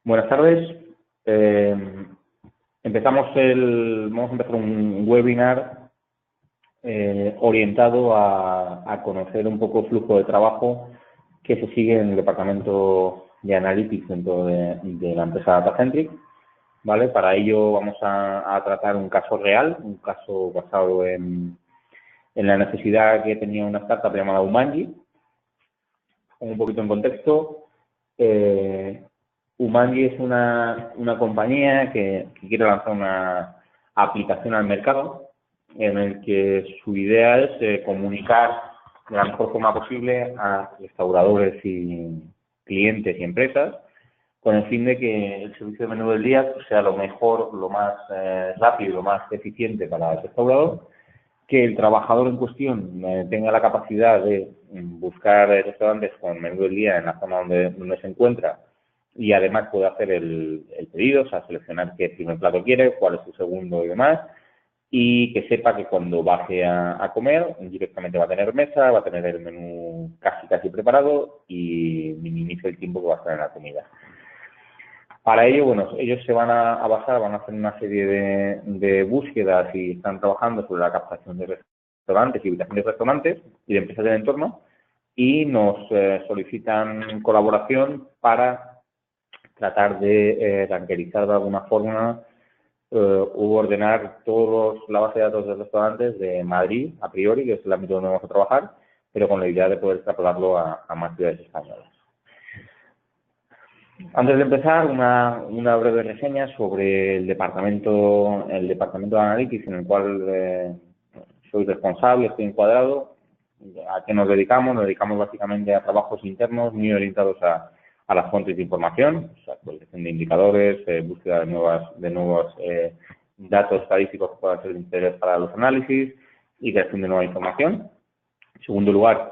Buenas tardes. Vamos a empezar un webinar orientado a conocer un poco el flujo de trabajo que se sigue en el departamento de Analytics dentro de la empresa Datacentric, ¿vale? Para ello vamos a tratar un caso real, un caso basado en la necesidad que tenía una startup llamada Umangi. Un poquito en contexto, Umangi es una compañía que quiere lanzar una aplicación al mercado en el que su idea es comunicar de la mejor forma posible a restauradores y clientes y empresas con el fin de que el servicio de menú del día sea lo mejor, lo más rápido y lo más eficiente para el restaurador, que el trabajador en cuestión tenga la capacidad de buscar restaurantes con menú del día en la zona donde se encuentra y además puede hacer el pedido, o sea, seleccionar qué primer plato quiere, cuál es su segundo y demás, y que sepa que cuando baje a comer directamente va a tener mesa, va a tener el menú casi preparado y minimice el tiempo que va a estar en la comida. Para ello, bueno, ellos se van a basar, van a hacer una serie de búsquedas y están trabajando sobre la captación de restaurantes y ubicación de restaurantes y de empresas del entorno y nos solicitan colaboración para tratar de rankerizar de alguna forma u ordenar toda la base de datos de restaurantes de Madrid, a priori, que es el ámbito donde vamos a trabajar, pero con la idea de poder extrapolarlo a más ciudades españolas. Antes de empezar, una breve reseña sobre el departamento de Analytics en el cual soy responsable, estoy encuadrado. ¿A qué nos dedicamos? Nos dedicamos básicamente a trabajos internos muy orientados a las fuentes de información, o sea, actualización de indicadores, búsqueda de nuevos datos estadísticos que puedan ser de interés para los análisis y creación de nueva información. En segundo lugar,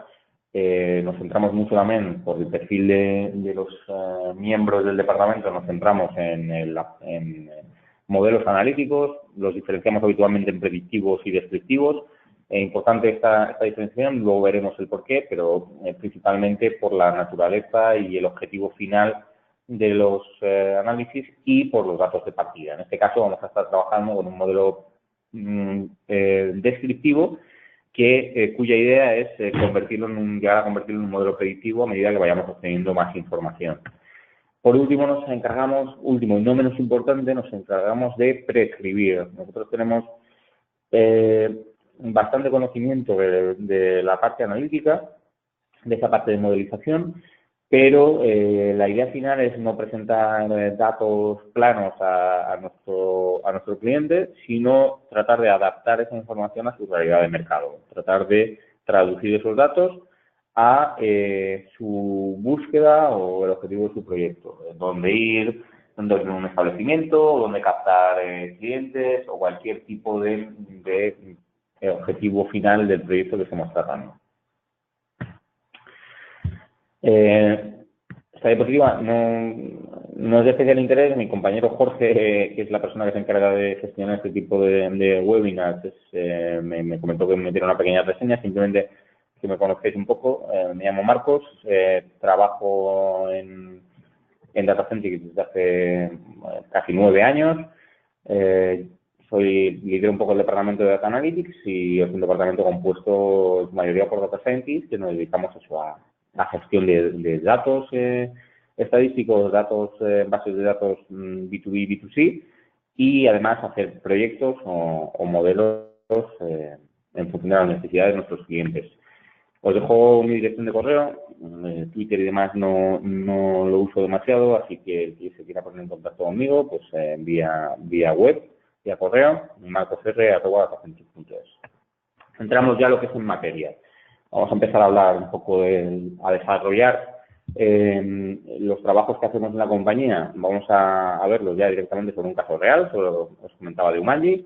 nos centramos mucho también por el perfil de los miembros del departamento, nos centramos en modelos analíticos, los diferenciamos habitualmente en predictivos y descriptivos. Importante esta diferenciación, luego veremos el porqué, pero principalmente por la naturaleza y el objetivo final de los análisis y por los datos de partida. En este caso vamos a estar trabajando con un modelo descriptivo cuya idea es llegar a convertirlo en un modelo predictivo a medida que vayamos obteniendo más información. Por último, y no menos importante, nos encargamos de prescribir. Nosotros tenemos bastante conocimiento de la parte analítica, de esa parte de modelización, pero la idea final es no presentar datos planos a nuestro cliente, sino tratar de adaptar esa información a su realidad de mercado, tratar de traducir esos datos a su búsqueda o el objetivo de su proyecto, dónde ir, dónde ir a un establecimiento, dónde captar clientes o cualquier tipo de objetivo final del proyecto que estemos tratando. Esta diapositiva no es de especial interés. Mi compañero Jorge, que es la persona que se encarga de gestionar este tipo de webinars, me comentó que me diera una pequeña reseña, simplemente que me conozcáis un poco. Me llamo Marcos, trabajo en Datacentric desde hace casi 9 años. Lidero un poco el departamento de Data Analytics y es un departamento compuesto en mayoría por Data Scientists que nos dedicamos a la gestión de datos estadísticos, bases de datos B2B y B2C y además hacer proyectos o modelos en función de las necesidades de nuestros clientes. Os dejo mi dirección de correo, Twitter y demás no lo uso demasiado, así que el que se quiera poner en contacto conmigo, pues vía web, vía correo, marcosr@datacentric.es. Entramos ya a lo que es en materia. Vamos a empezar a hablar un poco a desarrollar los trabajos que hacemos en la compañía. Vamos a verlos ya directamente sobre un caso real, sobre lo que os comentaba de Umangi.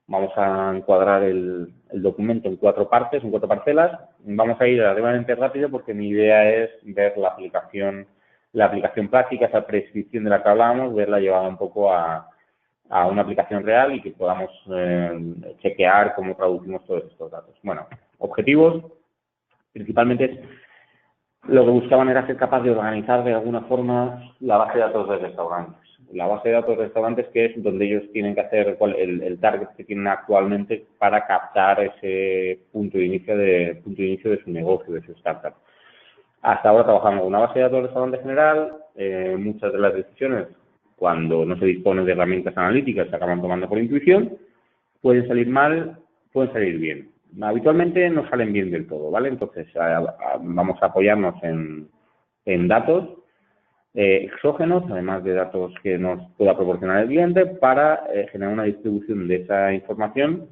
Vamos a encuadrar el documento en 4 partes, en 4 parcelas. Vamos a ir relativamente rápido porque mi idea es ver la aplicación práctica, esa prescripción de la que hablábamos, verla llevada un poco a una aplicación real y que podamos chequear cómo traducimos todos estos datos. Bueno, objetivos principalmente es Lo que buscaban era ser capaz de organizar de alguna forma la base de datos de restaurantes. La base de datos de restaurantes, que es donde ellos tienen que hacer el target que tienen actualmente para captar ese punto de inicio de su negocio, de su startup. Hasta ahora trabajamos con una base de datos de restaurante general. Muchas de las decisiones, cuando no se dispone de herramientas analíticas, se acaban tomando por intuición. Pueden salir mal, pueden salir bien. Habitualmente no salen bien del todo, ¿vale? Entonces, vamos a apoyarnos en datos exógenos, además de datos que nos pueda proporcionar el cliente, para generar una distribución de esa información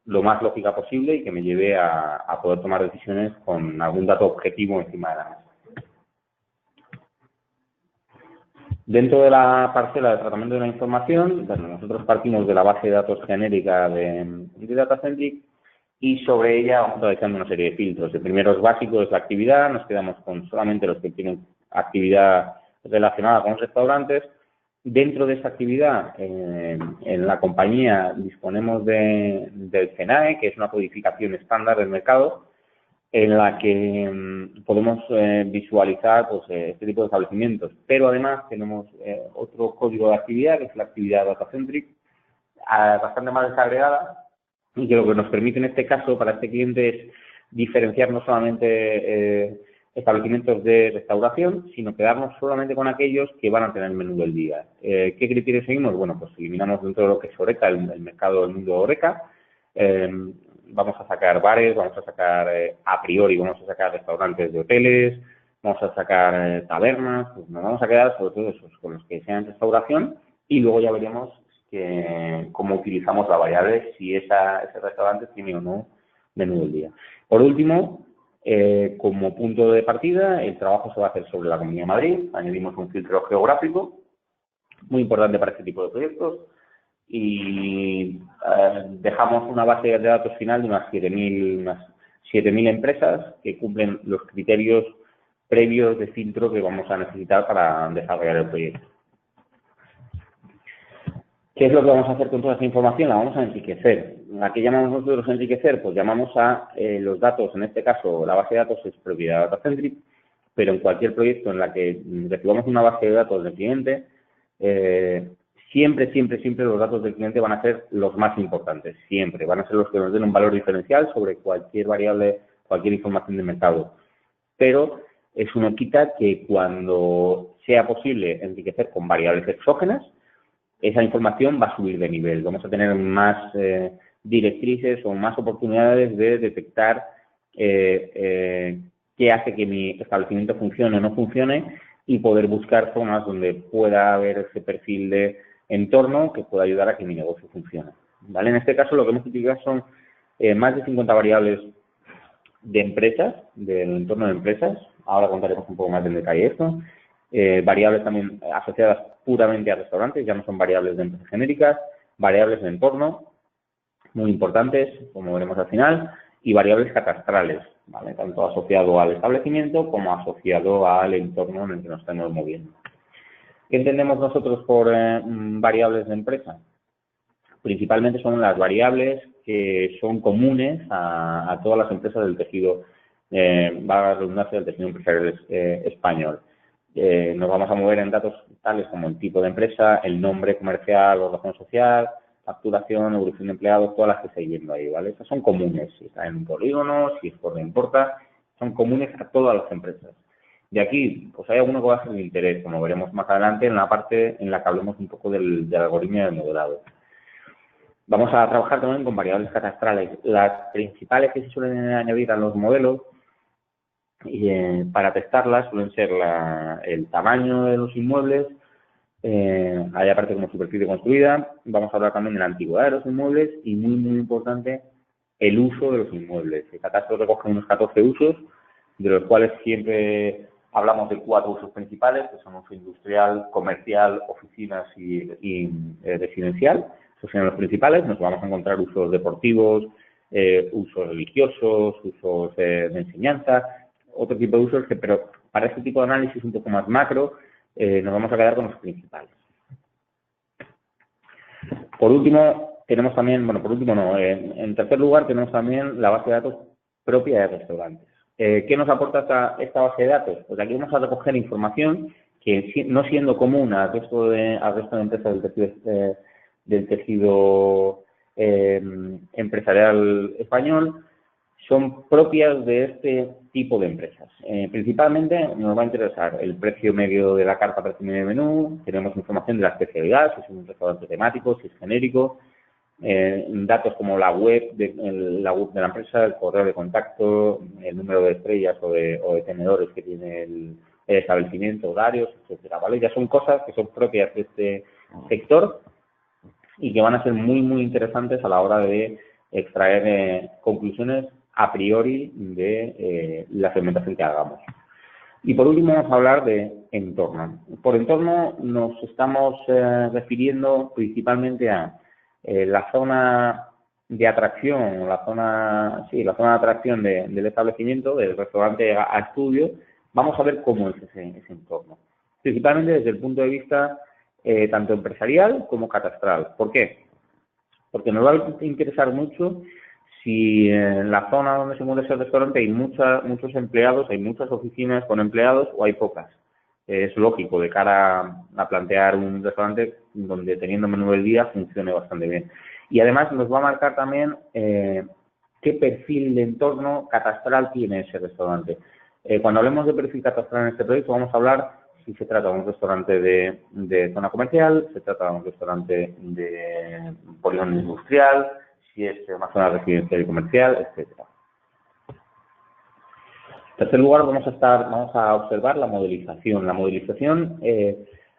lo más lógica posible y que me lleve a poder tomar decisiones con algún dato objetivo encima de la mesa. Dentro de la parcela de tratamiento de la información, bueno, nosotros partimos de la base de datos genérica de DataCentric y sobre ella vamos realizando una serie de filtros. El primero es básico, es la actividad, nos quedamos con solamente los que tienen actividad relacionada con los restaurantes. Dentro de esa actividad, en la compañía disponemos del CENAE, que es una codificación estándar del mercado, en la que podemos visualizar pues, este tipo de establecimientos. Pero además tenemos otro código de actividad, que es la actividad DataCentric, bastante más desagregada, y que lo que nos permite en este caso para este cliente es diferenciar no solamente establecimientos de restauración, sino quedarnos solamente con aquellos que van a tener el menú del día. ¿Qué criterios seguimos? Bueno, pues eliminamos dentro de lo que es Horeca, el mercado del mundo Horeca. Vamos a sacar bares, vamos a sacar a priori, vamos a sacar restaurantes de hoteles, vamos a sacar tabernas, pues nos vamos a quedar sobre todo esos con los que sean restauración y luego ya veremos cómo utilizamos la variable si ese restaurante tiene o no menú del día. Por último, como punto de partida, el trabajo se va a hacer sobre la Comunidad de Madrid, añadimos un filtro geográfico, muy importante para este tipo de proyectos, y dejamos una base de datos final de unas 7.000 empresas que cumplen los criterios previos de filtro que vamos a necesitar para desarrollar el proyecto. ¿Qué es lo que vamos a hacer con toda esta información? La vamos a enriquecer. ¿A qué llamamos nosotros enriquecer? Pues llamamos a los datos, en este caso la base de datos es propiedad de DataCentric, pero en cualquier proyecto en la que recibamos una base de datos del cliente, siempre los datos del cliente van a ser los más importantes, siempre. Van a ser los que nos den un valor diferencial sobre cualquier variable, cualquier información de mercado. Pero eso no quita que cuando sea posible enriquecer con variables exógenas, esa información va a subir de nivel. Vamos a tener más directrices o más oportunidades de detectar qué hace que mi establecimiento funcione o no funcione y poder buscar zonas donde pueda haber ese perfil de entorno que pueda ayudar a que mi negocio funcione. ¿Vale? En este caso lo que hemos utilizado son más de 50 variables de empresas, del entorno de empresas. Ahora contaremos un poco más en detalle esto. Variables también asociadas puramente a restaurantes, ya no son variables de empresas genéricas, variables de entorno, muy importantes, como veremos al final, y variables catastrales, ¿vale? Tanto asociado al establecimiento como asociado al entorno en el que nos estamos moviendo. ¿Qué entendemos nosotros por variables de empresa? Principalmente son las variables que son comunes a todas las empresas del tejido, valga la redundancia, del tejido empresarial español. Nos vamos a mover en datos tales como el tipo de empresa, el nombre comercial o razón social, facturación, evolución de empleados, todas las que estáis viendo ahí, ¿vale? Estas son comunes, si está en un polígono, si es por no importa, son comunes a todas las empresas. De aquí, pues hay alguno que va a ser de interés, como veremos más adelante en la parte en la que hablemos un poco del algoritmo y del modelado. Vamos a trabajar también con variables catastrales. Las principales que se suelen añadir a los modelos para testarlas suelen ser el tamaño de los inmuebles, hay aparte como superficie construida, vamos a hablar también de la antigüedad de los inmuebles y muy importante el uso de los inmuebles. El catastro recoge unos 14 usos, de los cuales siempre hablamos de 4 usos principales, que son uso industrial, comercial, oficinas y residencial. Esos son los principales. Nos vamos a encontrar usos deportivos, usos religiosos, usos de enseñanza, otro tipo de usos, pero para este tipo de análisis un poco más macro nos vamos a quedar con los principales. Por último, tenemos también, en tercer lugar tenemos también la base de datos propia de restaurantes. ¿Qué nos aporta esta base de datos? Pues aquí vamos a recoger información que, no siendo común al resto de empresas del tejido empresarial español, son propias de este tipo de empresas. Principalmente nos va a interesar el precio medio de la carta, precio medio de menú, tenemos información de la especialidad, si es un restaurante temático, si es genérico, datos como la web de la empresa, el correo de contacto, el número de estrellas o de tenedores que tiene el establecimiento, horarios, etcétera, ¿vale? Ya son cosas que son propias de este sector y que van a ser muy, muy interesantes a la hora de extraer conclusiones a priori de la segmentación que hagamos. Y por último vamos a hablar de entorno. Por entorno nos estamos refiriendo principalmente a la zona de atracción, la zona de atracción del establecimiento, del restaurante a estudio. Vamos a ver cómo es ese entorno. Principalmente desde el punto de vista tanto empresarial como catastral. ¿Por qué? Porque nos va a interesar mucho si en la zona donde se mueve ese restaurante hay muchos empleados, hay muchas oficinas con empleados o hay pocas. Es lógico de cara a plantear un restaurante donde teniendo menú del día funcione bastante bien. Y además nos va a marcar también qué perfil de entorno catastral tiene ese restaurante. Cuando hablemos de perfil catastral en este proyecto vamos a hablar si se trata de un restaurante de zona comercial, se trata de un restaurante de polígono industrial, si es una zona residencial y comercial, etcétera. En tercer lugar, vamos a observar la modelización. La modelización,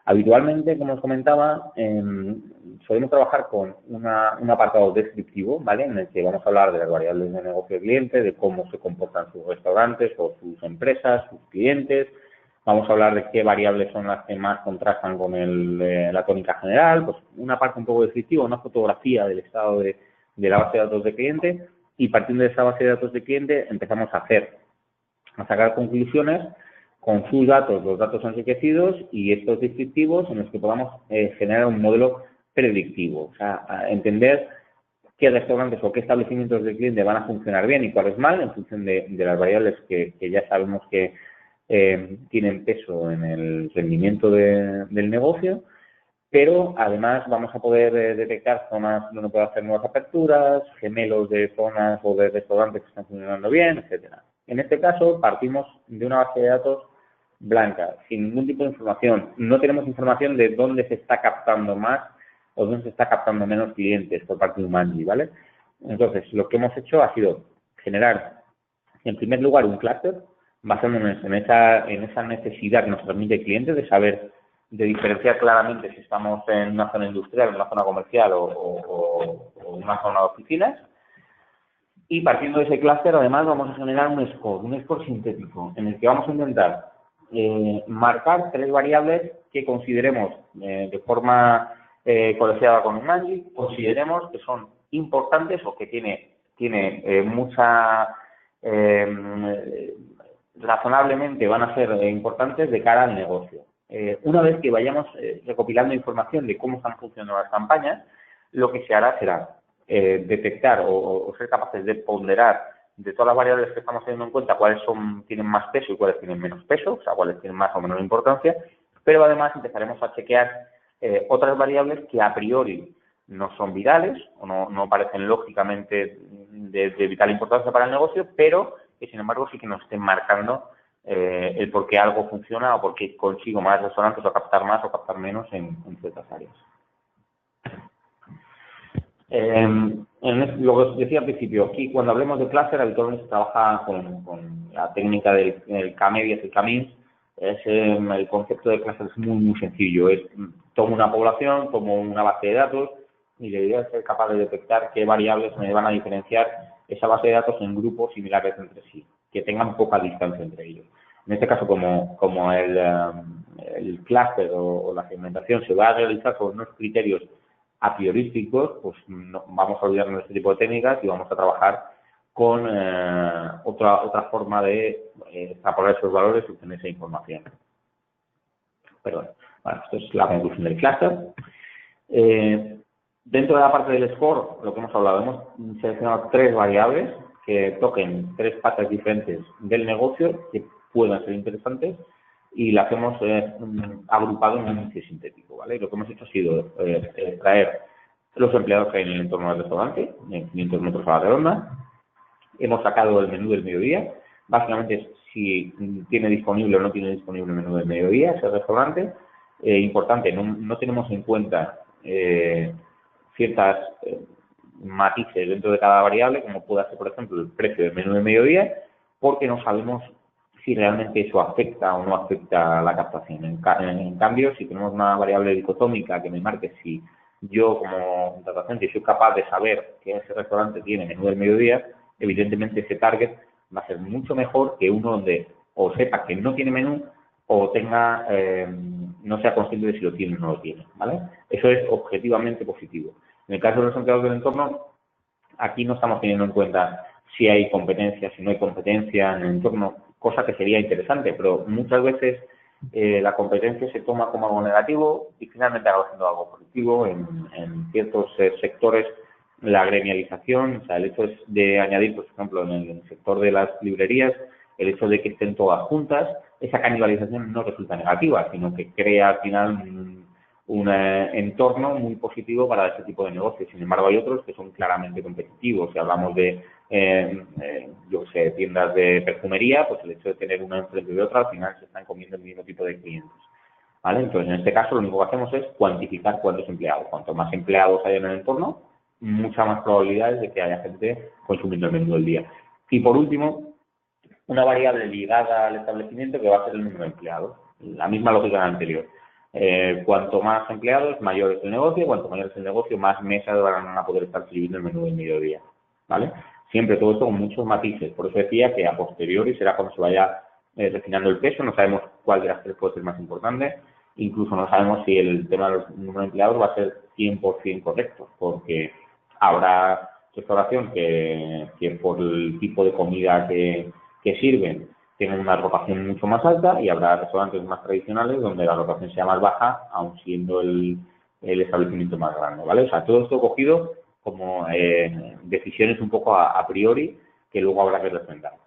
habitualmente, como os comentaba, solemos trabajar con un apartado descriptivo, ¿vale? En el que vamos a hablar de las variables de negocio del cliente, de cómo se comportan sus restaurantes o sus empresas, sus clientes. Vamos a hablar de qué variables son las que más contrastan con la tónica general, pues una parte un poco descriptiva, una fotografía del estado de la base de datos de cliente, y partiendo de esa base de datos de cliente empezamos a sacar conclusiones con sus datos, los datos enriquecidos y estos descriptivos en los que podamos generar un modelo predictivo, o sea, a entender qué restaurantes o qué establecimientos del cliente van a funcionar bien y cuáles mal en función de las variables que ya sabemos que tienen peso en el rendimiento del negocio, pero además vamos a poder detectar zonas donde puede hacer nuevas aperturas, gemelos de zonas o de restaurantes que están funcionando bien, etcétera. En este caso partimos de una base de datos blanca, sin ningún tipo de información. No tenemos información de dónde se está captando más o dónde se está captando menos clientes por parte de Umangi, ¿vale? Entonces, lo que hemos hecho ha sido generar, en primer lugar, un clúster basándonos en esa necesidad que nos permite el cliente de diferenciar claramente si estamos en una zona industrial, en una zona comercial o una zona de oficinas. Y partiendo de ese clúster, además, vamos a generar un score sintético, en el que vamos a intentar marcar 3 variables que consideremos de forma colegiada con Umangi, consideremos que son importantes o que tiene mucha... razonablemente van a ser importantes de cara al negocio. Una vez que vayamos recopilando información de cómo están funcionando las campañas, lo que se hará será detectar o ser capaces de ponderar de todas las variables que estamos teniendo en cuenta cuáles tienen más peso y cuáles tienen menos peso, o sea, cuáles tienen más o menos importancia, pero además empezaremos a chequear otras variables que a priori no son vitales o no parecen lógicamente de vital importancia para el negocio, pero que sin embargo sí que nos estén marcando el por qué algo funciona o por qué consigo más restaurantes o captar más o captar menos en ciertas áreas. Lo que os decía al principio, aquí cuando hablemos de clúster habitualmente se trabaja con la técnica del K-Medias y K-Means. El concepto de clúster es muy, muy sencillo. Tomo una población, tomo una base de datos y la idea es ser capaz de detectar qué variables me van a diferenciar esa base de datos en grupos similares entre sí, que tengan poca distancia entre ellos. En este caso, como el clúster o la segmentación se va a realizar con unos criterios a priorísticos, pues vamos a olvidarnos de este tipo de técnicas y vamos a trabajar con otra forma de extrapolar esos valores y obtener esa información. Pero bueno, esto es la conclusión del clúster. Dentro de la parte del score, lo que hemos hablado, hemos seleccionado 3 variables que toquen tres patas diferentes del negocio que puedan ser interesantes y la hemos agrupado en un índice sintético, ¿vale? Y lo que hemos hecho ha sido traer los empleados que hay en el entorno del restaurante, en 500 metros a la redonda. Hemos sacado el menú del mediodía, básicamente es si tiene disponible o no tiene disponible el menú del mediodía ese restaurante. Importante, no tenemos en cuenta ciertas matices dentro de cada variable, como puede ser, por ejemplo, el precio del menú del mediodía, porque no sabemos si realmente eso afecta o no afecta a la captación. En cambio, si tenemos una variable dicotómica que me marque si yo como contratante soy capaz de saber que ese restaurante tiene menú del mediodía, evidentemente ese target va a ser mucho mejor que uno donde o sepa que no tiene menú o tenga no sea consciente de si lo tiene o no lo tiene, ¿vale? Eso es objetivamente positivo. En el caso de los empleados del entorno, aquí no estamos teniendo en cuenta si hay competencia, si no hay competencia en el entorno, cosa que sería interesante, pero muchas veces la competencia se toma como algo negativo y finalmente acaba siendo algo positivo. En ciertos sectores, la gremialización, o sea, el hecho de añadir, por ejemplo, en el sector de las librerías, el hecho de que estén todas juntas, esa canibalización no resulta negativa, sino que crea al final un entorno muy positivo para ese tipo de negocios. Sin embargo, hay otros que son claramente competitivos. Si hablamos de, yo sé, tiendas de perfumería, pues el hecho de tener una enfrente de otra, al final se están comiendo el mismo tipo de clientes, ¿vale? Entonces, en este caso, lo único que hacemos es cuantificar cuántos empleados. Cuanto más empleados hay en el entorno, mucha más probabilidades de que haya gente consumiendo el menú del día. Y por último, una variable ligada al establecimiento que va a ser el número de empleados. La misma lógica de la anterior. Cuanto más empleados, mayor es el negocio. Cuanto mayor es el negocio, más mesas van a poder estar sirviendo el menú del mediodía, ¿vale? Siempre todo esto con muchos matices. Por eso decía que a posteriori será cuando se vaya refinando el peso. No sabemos cuál de las tres puede ser más importante. Incluso no sabemos si el tema de los números de empleados va a ser 100% correcto, porque habrá restauración que por el tipo de comida que sirven tienen una rotación mucho más alta y habrá restaurantes más tradicionales donde la rotación sea más baja, aun siendo el establecimiento más grande, ¿vale? O sea, todo esto cogido como decisiones un poco a priori que luego habrá que refrendarlas.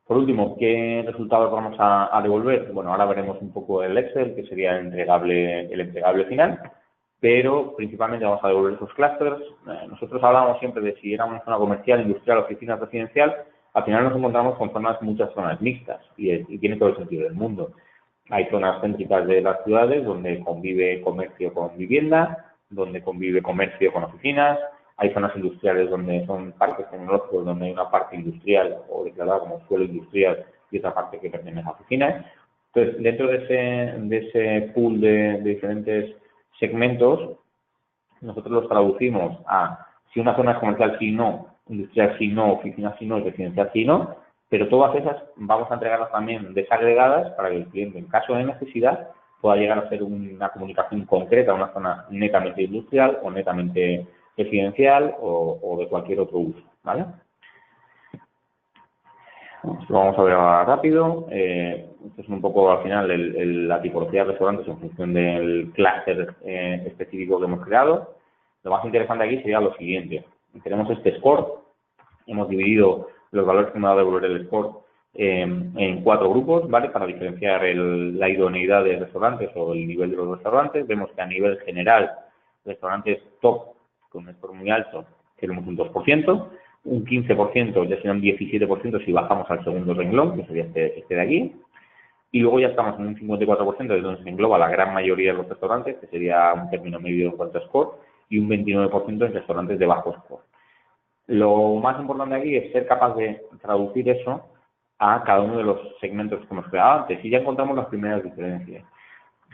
Por último, ¿qué resultados vamos a devolver? Bueno, ahora veremos un poco el Excel, que sería el entregable final, pero principalmente vamos a devolver esos clústeres. Nosotros hablábamos siempre de si era una zona comercial, industrial, oficina, residencial. Al final nos encontramos con muchas zonas mixtas y tiene todo el sentido del mundo. Hay zonas céntricas de las ciudades donde convive comercio con vivienda, donde convive comercio con oficinas. Hay zonas industriales donde son parques tecnológicos, donde hay una parte industrial o declarada como suelo industrial y otra parte que pertenece a oficinas. Entonces, dentro de ese pool de diferentes segmentos, nosotros los traducimos a si una zona es comercial, sí, no, industrial, sí, no, oficina, sí, no, y residencial, sí, no, pero todas esas vamos a entregarlas también desagregadas para que el cliente, en caso de necesidad, pueda llegar a hacer una comunicación concreta a una zona netamente industrial o netamente residencial o de cualquier otro uso, ¿vale? Lo vamos a ver ahora rápido. Esto es un poco al final la tipología de restaurantes en función del clúster específico que hemos creado. Lo más interesante aquí sería lo siguiente. Tenemos este score. Hemos dividido los valores que me va a devolver el score en 4 grupos, ¿vale? Para diferenciar la idoneidad de restaurantes o el nivel de los restaurantes. Vemos que a nivel general, restaurantes top con un score muy alto tenemos un 2%. Un 15%, ya será un 17% si bajamos al segundo renglón, que sería este de aquí. Y luego ya estamos en un 54%, de donde se engloba la gran mayoría de los restaurantes, que sería un término medio en cuanto a score, y un 29% en restaurantes de bajo score. Lo más importante aquí es ser capaz de traducir eso a cada uno de los segmentos que hemos creado antes, y ya encontramos las primeras diferencias.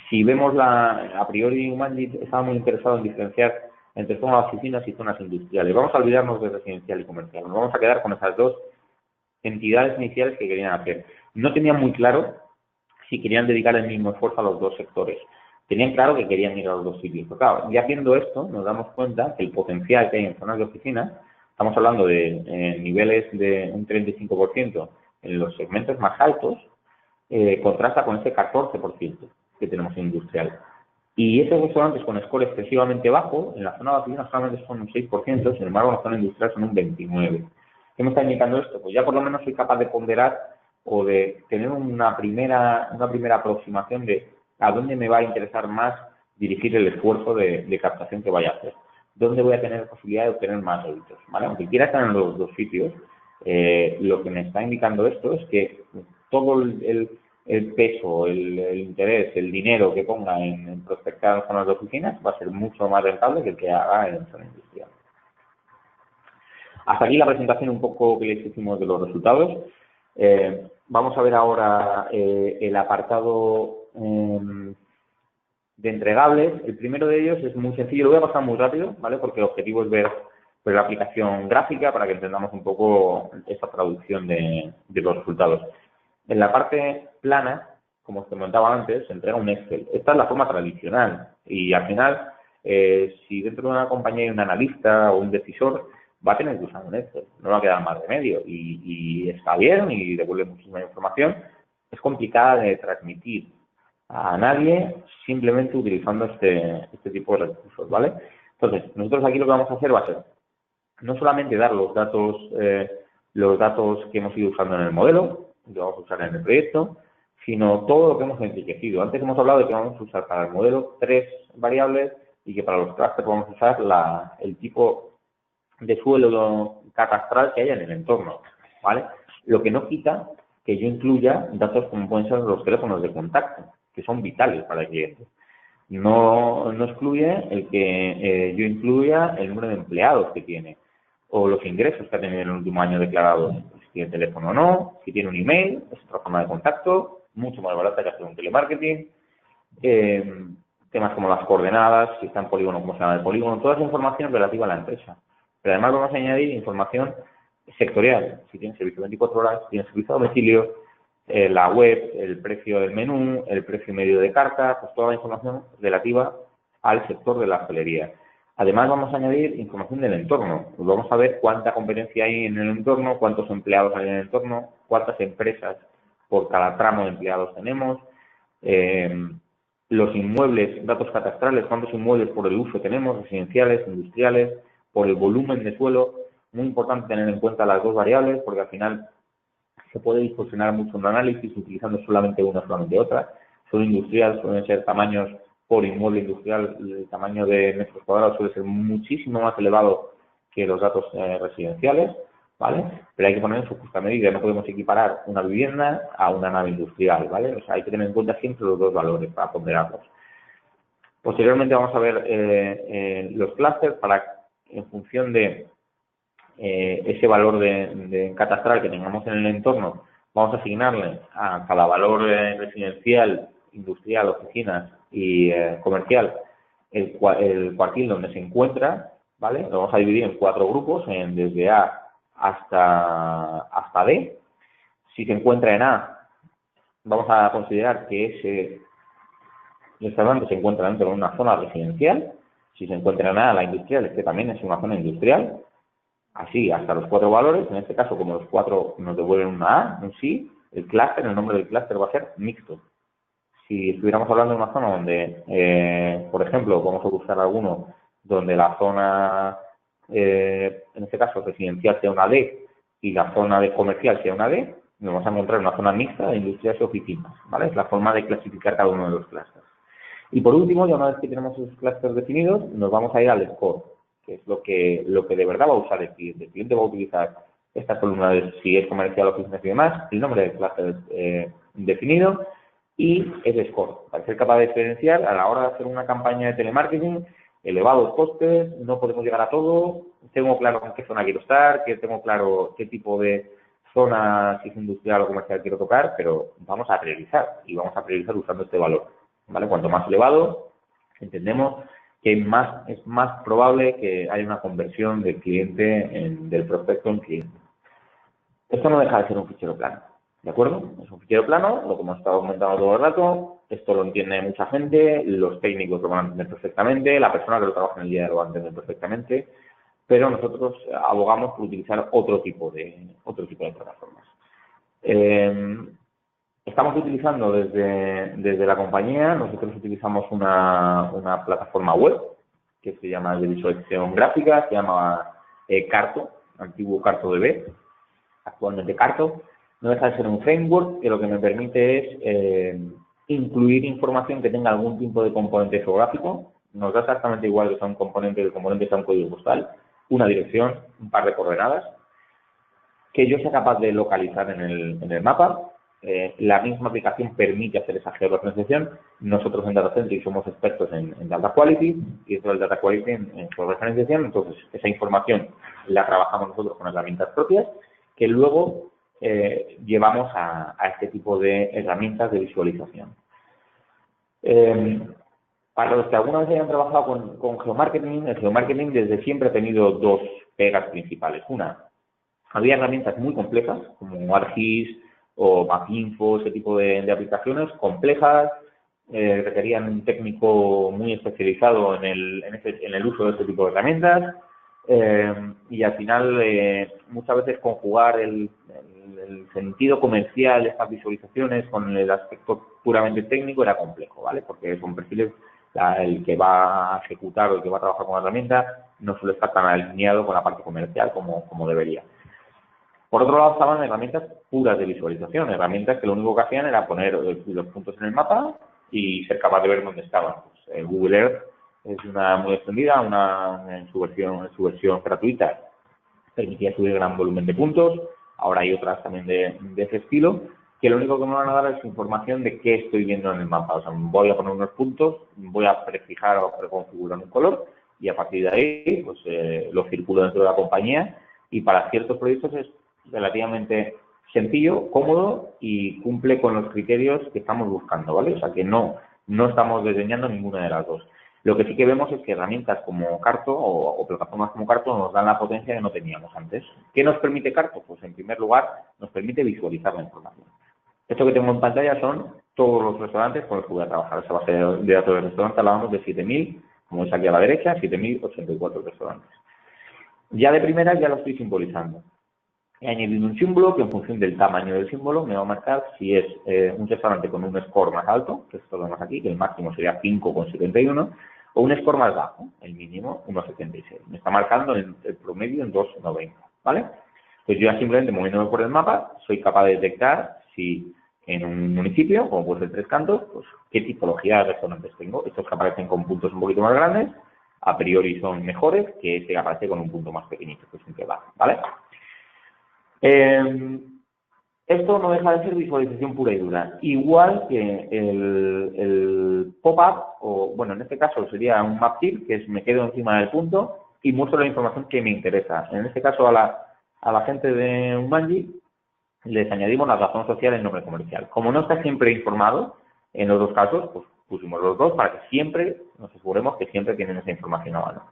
Si vemos a priori, Humanity estaba muy interesado en diferenciar entre zonas de oficinas y zonas industriales. Vamos a olvidarnos de residencial y comercial. Nos vamos a quedar con esas dos entidades iniciales que querían hacer. No tenían muy claro si querían dedicar el mismo esfuerzo a los dos sectores. Tenían claro que querían ir a los dos sitios. Pero claro, ya viendo esto, nos damos cuenta que el potencial que hay en zonas de oficinas, estamos hablando de niveles de un 35% en los segmentos más altos, contrasta con ese 14% que tenemos en industrial. Y esos restaurantes con score excesivamente bajo, en la zona de oficina solamente son un 6%, sin embargo en la zona industrial son un 29%. ¿Qué me está indicando esto? Pues ya por lo menos soy capaz de ponderar o de tener una primera aproximación de a dónde me va a interesar más dirigir el esfuerzo de captación que vaya a hacer. ¿Dónde voy a tener posibilidad de obtener más réditos? ¿Vale? Aunque quiera estar en los dos sitios, lo que me está indicando esto es que todo el peso, el interés, el dinero que ponga en prospectar zonas de oficinas va a ser mucho más rentable que el que haga en zona industrial. Hasta aquí la presentación un poco que les hicimos de los resultados. Vamos a ver ahora el apartado de entregables. El primero de ellos es muy sencillo, lo voy a pasar muy rápido, ¿vale? Porque el objetivo es ver la aplicación gráfica para que entendamos un poco esta traducción de los resultados. En la parte plana, como os comentaba antes, se entrega un Excel. Esta es la forma tradicional y al final, si dentro de una compañía hay un analista o un decisor, va a tener que usar un Excel, no va a quedar más remedio y está bien y devuelve muchísima información. Es complicada de transmitir a nadie simplemente utilizando este tipo de recursos, ¿vale? Entonces, nosotros aquí lo que vamos a hacer va a ser no solamente dar los datos que hemos ido usando en el modelo, que vamos a usar en el proyecto, sino todo lo que hemos enriquecido. Antes hemos hablado de que vamos a usar para el modelo 3 variables y que para los clusters vamos a usar el tipo de suelo catastral que haya en el entorno, ¿vale? Lo que no quita que yo incluya datos como pueden ser los teléfonos de contacto, que son vitales para el cliente. No excluye el que yo incluya el número de empleados que tiene o los ingresos que ha tenido en el último año declarados, si tiene teléfono o no, si tiene un email, es otra forma de contacto, mucho más barata que hacer un telemarketing, temas como las coordenadas, si está en polígono, cómo se llama el polígono, toda esa información relativa a la empresa. Pero además vamos a añadir información sectorial, si tiene servicio 24 horas, si tiene servicio a domicilio, la web, el precio del menú, el precio medio de carta, pues toda la información relativa al sector de la hostelería. Además vamos a añadir información del entorno, pues vamos a ver cuánta competencia hay en el entorno, cuántos empleados hay en el entorno, cuántas empresas por cada tramo de empleados tenemos, los inmuebles, datos catastrales, cuántos inmuebles por el uso tenemos, residenciales, industriales, por el volumen de suelo. Muy importante tener en cuenta las dos variables porque al final se puede distorsionar mucho un análisis utilizando solamente una, solamente otra. Suelo industrial suelen ser tamaños por inmueble industrial, el tamaño de metros cuadrados suele ser muchísimo más elevado que los datos residenciales, ¿vale? Pero hay que poner en su justa medida, no podemos equiparar una vivienda a una nave industrial, ¿vale? O sea, hay que tener en cuenta siempre los dos valores para ponderarlos. Posteriormente vamos a ver los clústeres para, en función de ese valor de catastral que tengamos en el entorno, vamos a asignarle a cada valor residencial, industrial, oficinas y comercial el cuartil donde se encuentra, ¿vale? Lo vamos a dividir en 4 grupos, desde A hasta D. Si se encuentra en A, vamos a considerar que ese restaurante se encuentra dentro de una zona residencial. Si se encuentra en A, la industrial, es que también es una zona industrial. Así, hasta los 4 valores, en este caso, como los 4 nos devuelven una A, un sí, el clúster, el nombre del clúster va a ser mixto. Si estuviéramos hablando de una zona donde, por ejemplo, vamos a buscar alguno donde la zona, en este caso, residencial sea una D y la zona de comercial sea una D, nos vamos a encontrar una zona mixta de industrias y oficinas, ¿vale? Es la forma de clasificar cada uno de los clústeres. Y por último, ya una vez que tenemos esos clústeres definidos, nos vamos a ir al score, que es lo que de verdad va a usar el cliente. El cliente va a utilizar estas columnas de si es comercial, oficinas y demás, el nombre del clúster definido y el score, para ser capaz de diferenciar a la hora de hacer una campaña de telemarketing, elevados costes, no podemos llegar a todo, tengo claro en qué zona quiero estar, que tengo claro qué tipo de zona, si es industrial o comercial, quiero tocar, pero vamos a priorizar y vamos a priorizar usando este valor, ¿vale? Cuanto más elevado, entendemos que es más probable que haya una conversión del cliente, del prospecto en cliente. Esto no deja de ser un fichero plano, ¿de acuerdo? Es un fichero plano, lo que hemos estado comentando todo el rato, esto lo entiende mucha gente, los técnicos lo van a entender perfectamente, la persona que lo trabaja en el día lo va a entender perfectamente, pero nosotros abogamos por utilizar otro tipo de plataformas. Estamos utilizando desde la compañía, nosotros utilizamos una plataforma web que se llama de visualización gráfica, se llama Carto, antiguo CartoDB, actualmente Carto. No deja de ser un framework que lo que me permite es incluir información que tenga algún tipo de componente geográfico. Nos da exactamente igual que sea un componente, que el componente sea un código postal, una dirección, un par de coordenadas, que yo sea capaz de localizar en el mapa. La misma aplicación permite hacer esa georreferenciación. Nosotros en DataCentry somos expertos en Data Quality y dentro del Data Quality en georreferenciación. Entonces, esa información la trabajamos nosotros con herramientas propias que luego llevamos a este tipo de herramientas de visualización. Para los que alguna vez hayan trabajado con geomarketing, el geomarketing desde siempre ha tenido dos pegas principales. Una, había herramientas muy complejas, como ArcGIS o MapInfo, ese tipo de aplicaciones complejas, requerían un técnico muy especializado en el uso de este tipo de herramientas, y al final muchas veces conjugar el sentido comercial de estas visualizaciones con el aspecto puramente técnico era complejo, ¿vale? Porque son perfiles, el que va a ejecutar o el que va a trabajar con la herramienta no suele estar tan alineado con la parte comercial como debería. Por otro lado, estaban herramientas puras de visualización, herramientas que lo único que hacían era poner los puntos en el mapa y ser capaz de ver dónde estaban. Pues, Google Earth es una muy extendida, en su versión gratuita permitía subir gran volumen de puntos. Ahora hay otras también de ese estilo, que lo único que me van a dar es información de qué estoy viendo en el mapa. O sea, voy a poner unos puntos, voy a prefijar o preconfigurar un color y a partir de ahí pues lo circulo dentro de la compañía, y para ciertos proyectos es relativamente sencillo, cómodo y cumple con los criterios que estamos buscando, ¿vale? O sea que no estamos diseñando ninguna de las dos. Lo que sí que vemos es que herramientas como Carto o plataformas como Carto nos dan la potencia que no teníamos antes. ¿Qué nos permite Carto? Pues en primer lugar nos permite visualizar la información. Esto que tengo en pantalla son todos los restaurantes con los que voy a trabajar. Esa base de datos de restaurantes hablamos de 7.000, como es aquí a la derecha, 7.084 restaurantes. Ya de primera ya lo estoy simbolizando. He añadido un símbolo que en función del tamaño del símbolo me va a marcar si es un restaurante con un score más alto, que esto lo vemos aquí, que el máximo sería 5,71, o un score más bajo, el mínimo 1,76. Me está marcando el promedio en 2,90, ¿vale? Pues yo ya simplemente moviéndome por el mapa soy capaz de detectar si en un municipio, como puede ser Tres Cantos, pues qué tipología de restaurantes tengo. Estos que aparecen con puntos un poquito más grandes, a priori son mejores que este que aparece con un punto más pequeñito, que es un kebab, ¿vale? Esto no deja de ser visualización pura y dura. Igual que el pop-up, o bueno, en este caso sería un map tip, que es me quedo encima del punto y muestro la información que me interesa. En este caso a la gente de Unmanji les añadimos la razón social y el nombre comercial. Como no está siempre informado, en los dos casos, pues pusimos los dos para que siempre nos aseguremos que siempre tienen esa información a mano.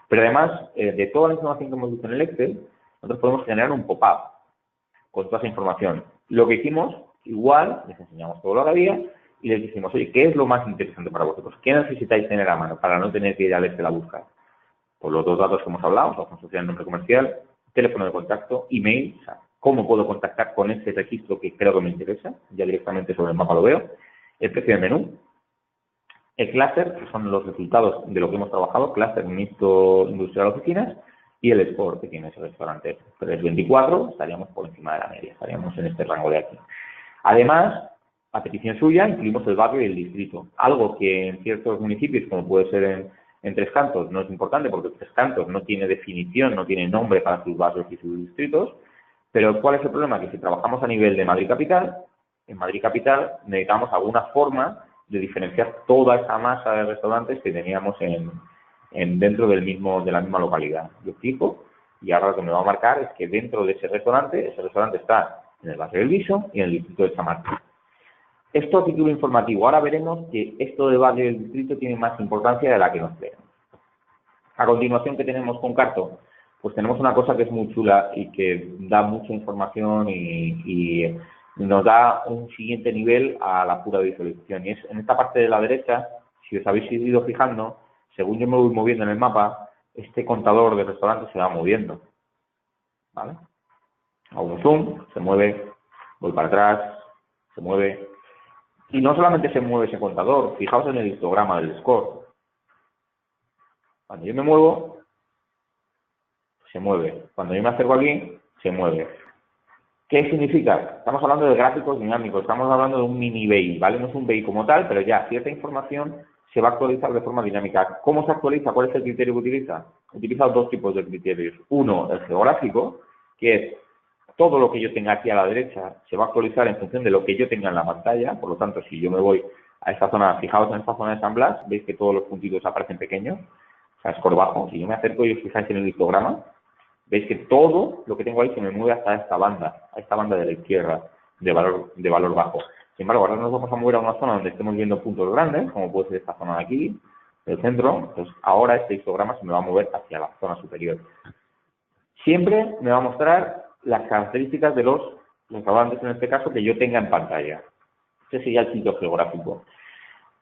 Pero además, de toda la información que hemos visto en el Excel, nosotros podemos generar un pop-up con toda esa información. Lo que hicimos, igual, les enseñamos todo lo que había y les dijimos, oye, ¿qué es lo más interesante para vosotros? ¿Qué necesitáis tener a mano para no tener que ir al Excel a buscar? Pues los dos datos que hemos hablado, razón social, nombre comercial, teléfono de contacto, email, o sea, cómo puedo contactar con ese registro que creo que me interesa, ya directamente sobre el mapa lo veo, el precio de menú, el clúster, que son los resultados de lo que hemos trabajado, clúster, mixto, industrial, oficinas, y el score que tiene ese restaurante. 3,24, estaríamos por encima de la media, estaríamos en este rango de aquí. Además, a petición suya, incluimos el barrio y el distrito, algo que en ciertos municipios, como puede ser en Tres Cantos, no es importante porque Tres Cantos no tiene definición, no tiene nombre para sus barrios y sus distritos, pero ¿cuál es el problema? Que si trabajamos a nivel de Madrid Capital, en Madrid Capital necesitamos alguna forma de diferenciar toda esa masa de restaurantes que teníamos dentro de la misma localidad. Yo fijo, y ahora lo que me va a marcar es que dentro de ese restaurante está en el barrio del Viso y en el distrito de Chamartín. Esto a título informativo. Ahora veremos que esto del barrio del distrito tiene más importancia de la que nos creemos. A continuación, ¿qué tenemos con Carto? Pues tenemos una cosa que es muy chula y que da mucha información y nos da un siguiente nivel a la pura visualización. Y es en esta parte de la derecha, si os habéis ido fijando, según yo me voy moviendo en el mapa, este contador de restaurantes se va moviendo, ¿vale? Hago un zoom, se mueve, voy para atrás, se mueve, Y no solamente se mueve ese contador, fijaos en el histograma del score. Cuando yo me muevo, se mueve. Cuando yo me acerco aquí, se mueve. ¿Qué significa? Estamos hablando de gráficos dinámicos, estamos hablando de un mini BI, ¿vale? No es un BI como tal, pero ya cierta información se va a actualizar de forma dinámica. ¿Cómo se actualiza? ¿Cuál es el criterio que utiliza? Utiliza dos tipos de criterios. Uno, el geográfico, que es todo lo que yo tenga aquí a la derecha se va a actualizar en función de lo que yo tenga en la pantalla. Por lo tanto, si yo me voy a esta zona, fijaos en esta zona de San Blas, veis que todos los puntitos aparecen pequeños, o sea, score bajo. Si yo me acerco y os fijáis en el histograma, veis que todo lo que tengo ahí se me mueve hasta esta banda, a esta banda de la izquierda, de valor bajo. Sin embargo, ahora nos vamos a mover a una zona donde estemos viendo puntos grandes, como puede ser esta zona de aquí, el centro. Pues ahora este histograma se me va a mover hacia la zona superior. Siempre me va a mostrar las características de los restaurantes, en este caso, que yo tenga en pantalla. Ese sería el filtro geográfico.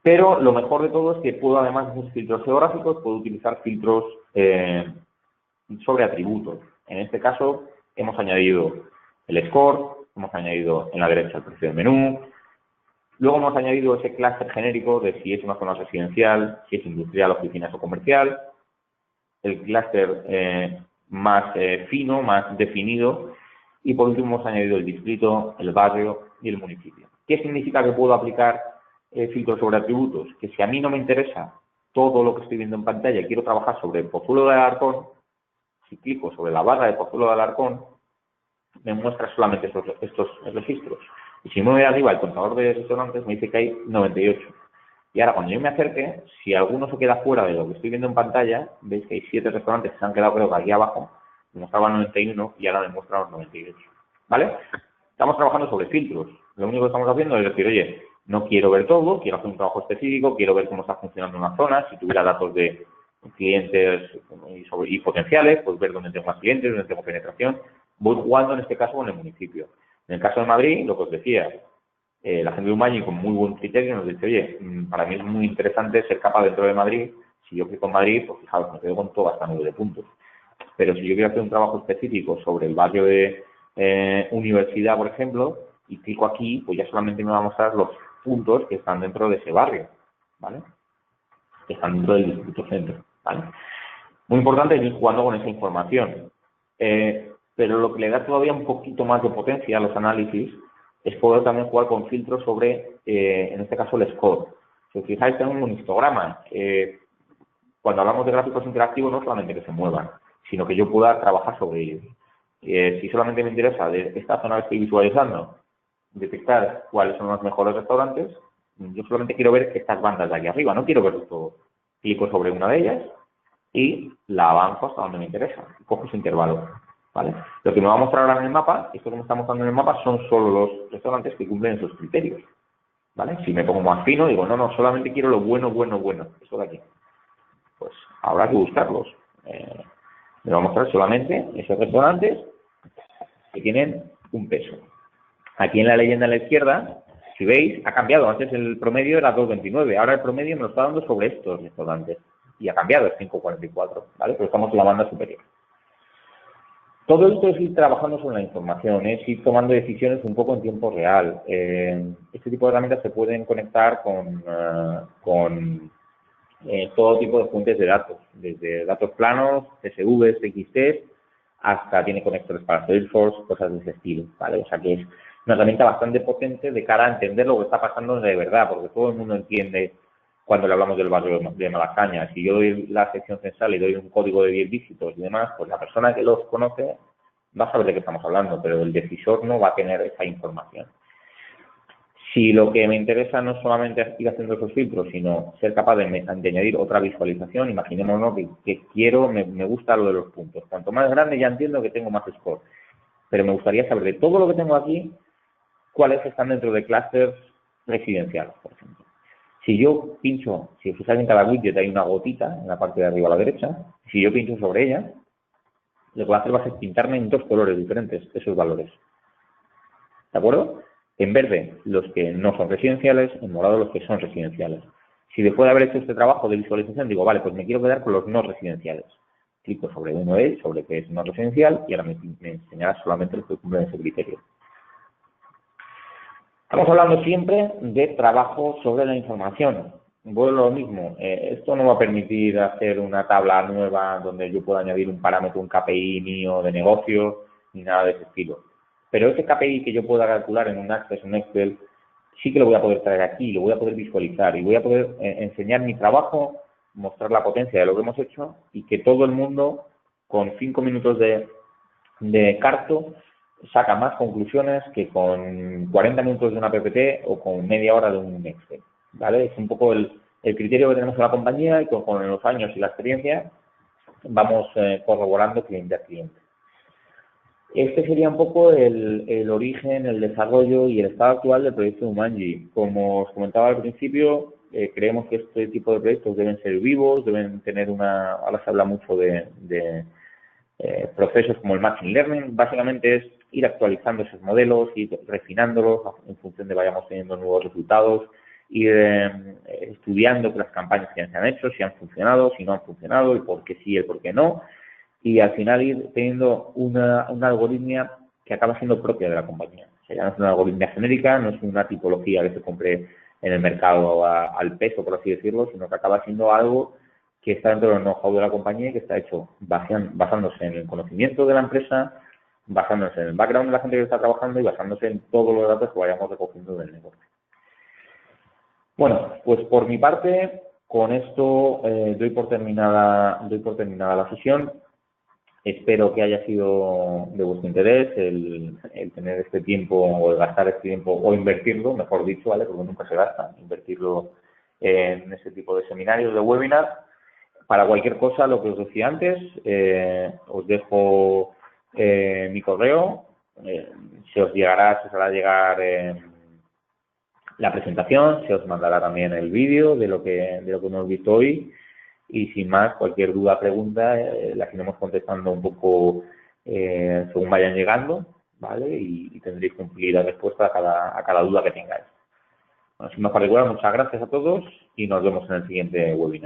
Pero lo mejor de todo es que puedo, además de esos filtros geográficos, puedo utilizar filtros sobre atributos. En este caso, hemos añadido el score, hemos añadido en la derecha el precio del menú, luego hemos añadido ese clúster genérico de si es una zona residencial, si es industrial, oficinas o comercial, el clúster más fino, más definido, y por último hemos añadido el distrito, el barrio y el municipio. ¿Qué significa que puedo aplicar filtros sobre atributos? Que si a mí no me interesa todo lo que estoy viendo en pantalla y quiero trabajar sobre el Pozuelo de Alarcón, si clico sobre la barra de Pozuelo de Alarcón, me muestra solamente estos registros. Y si me voy arriba el contador de restaurantes, me dice que hay 98. Y ahora, cuando yo me acerque, si alguno se queda fuera de lo que estoy viendo en pantalla, veis que hay 7 restaurantes que se han quedado, creo que aquí abajo, me mostraban 91 y ahora me muestran los 98. ¿Vale? Estamos trabajando sobre filtros. Lo único que estamos haciendo es decir, oye, no quiero ver todo, quiero hacer un trabajo específico, quiero ver cómo está funcionando una zona. Si tuviera datos de clientes y potenciales, pues ver dónde tengo más clientes, dónde tengo penetración. Voy jugando en este caso con el municipio. En el caso de Madrid, lo que os decía, la gente de Umañi con muy buen criterio nos dice, oye, para mí es muy interesante ser capaz dentro de Madrid. Si yo clico en Madrid, pues fijaos, me quedo con toda esta nube de puntos. Pero si yo quiero hacer un trabajo específico sobre el barrio de Universidad, por ejemplo, y clico aquí, pues ya solamente me va a mostrar los puntos que están dentro de ese barrio, ¿vale? Que están dentro del distrito centro, ¿vale? Muy importante ir jugando con esa información. Pero lo que le da todavía un poquito más de potencia a los análisis es poder también jugar con filtros sobre, en este caso, el score. Si os fijáis, tengo un histograma. Cuando hablamos de gráficos interactivos, no solamente que se muevan, sino que yo pueda trabajar sobre ellos. Si solamente me interesa de esta zona que estoy visualizando, detectar cuáles son los mejores restaurantes, yo solamente quiero ver estas bandas de aquí arriba, no quiero ver todo. Clico sobre una de ellas y la avanzo hasta donde me interesa. Cojo ese intervalo, ¿vale? Lo que me va a mostrar ahora en el mapa, esto que me está mostrando en el mapa, son solo los restaurantes que cumplen esos criterios, ¿vale? Si me pongo más fino, digo, no, solamente quiero lo bueno, eso de aquí. Pues habrá que buscarlos. Me va a mostrar solamente esos restaurantes que tienen un peso. Aquí en la leyenda a la izquierda, si veis, ha cambiado. Antes el promedio era 2,29. Ahora el promedio me lo está dando sobre estos restaurantes. Y ha cambiado, es 5,44. ¿Vale? Pero estamos en la banda superior. Todo esto es ir trabajando sobre la información, es ir tomando decisiones un poco en tiempo real. Este tipo de herramientas se pueden conectar con todo tipo de fuentes de datos, desde datos planos, CSVs, XT, hasta tiene conectores para Salesforce, cosas de ese estilo, ¿vale? O sea que es una herramienta bastante potente de cara a entender lo que está pasando de verdad, porque todo el mundo entiende cuando le hablamos del barrio de Malasaña. Si yo doy la sección censal y doy un código de 10 dígitos y demás, pues la persona que los conoce va a saber de qué estamos hablando, pero el decisor no va a tener esa información. Si lo que me interesa no es solamente ir haciendo esos filtros, sino ser capaz de añadir otra visualización, imaginémonos que quiero, me gusta lo de los puntos. Cuanto más grande ya entiendo que tengo más score. Pero me gustaría saber de todo lo que tengo aquí, cuáles están dentro de clústeres residenciales, por ejemplo. Si yo pincho, si os fijáis en cada widget hay una gotita en la parte de arriba a la derecha, si yo pincho sobre ella, lo que va a hacer va a ser pintarme en dos colores diferentes esos valores. ¿De acuerdo? En verde, los que no son residenciales, en morado, los que son residenciales. Si después de haber hecho este trabajo de visualización, digo, vale, pues me quiero quedar con los no residenciales. Clico sobre uno de ellos, sobre que es no residencial, y ahora me enseñará solamente los que cumplen ese criterio. Estamos hablando siempre de trabajo sobre la información. Vuelvo a lo mismo. Esto no va a permitir hacer una tabla nueva donde yo pueda añadir un parámetro, un KPI mío de negocio, ni nada de ese estilo. Pero ese KPI que yo pueda calcular en un Access, un Excel, sí que lo voy a poder traer aquí, lo voy a poder visualizar y voy a poder enseñar mi trabajo, mostrar la potencia de lo que hemos hecho y que todo el mundo, con 5 minutos de Carto, saca más conclusiones que con 40 minutos de una PPT o con media hora de un Excel, ¿vale? Es un poco el criterio que tenemos en la compañía y con los años y la experiencia vamos corroborando cliente a cliente. Este sería un poco el origen, el desarrollo y el estado actual del proyecto Umangi. Como os comentaba al principio, creemos que este tipo de proyectos deben ser vivos, deben tener ahora se habla mucho de procesos como el Machine Learning. Básicamente es ir actualizando esos modelos, ir refinándolos en función de vayamos teniendo nuevos resultados, ir estudiando las campañas que se han hecho, si han funcionado, si no han funcionado, el por qué sí, el por qué no, y al final ir teniendo una algoritmia que acaba siendo propia de la compañía. O sea, ya no es una algoritmia genérica, no es una tipología que se compre en el mercado al peso, por así decirlo, sino que acaba siendo algo que está dentro del know-how de la compañía y que está hecho basándose en el conocimiento de la empresa, basándose en el background de la gente que está trabajando y basándose en todos los datos que vayamos recogiendo del negocio. Bueno, pues por mi parte, con esto doy por terminada la sesión. Espero que haya sido de vuestro interés el tener este tiempo o el gastar este tiempo o invertirlo, mejor dicho, ¿vale? Porque nunca se gasta, invertirlo en ese tipo de seminarios, de webinars. Para cualquier cosa, lo que os decía antes, os dejo mi correo, se os hará llegar la presentación, se os mandará también el vídeo de lo que hemos visto hoy. Y sin más, cualquier duda, pregunta, las iremos contestando un poco según vayan llegando, ¿vale? Y tendréis cumplida respuesta a cada duda que tengáis. Bueno, sin más particular, muchas gracias a todos y nos vemos en el siguiente webinar.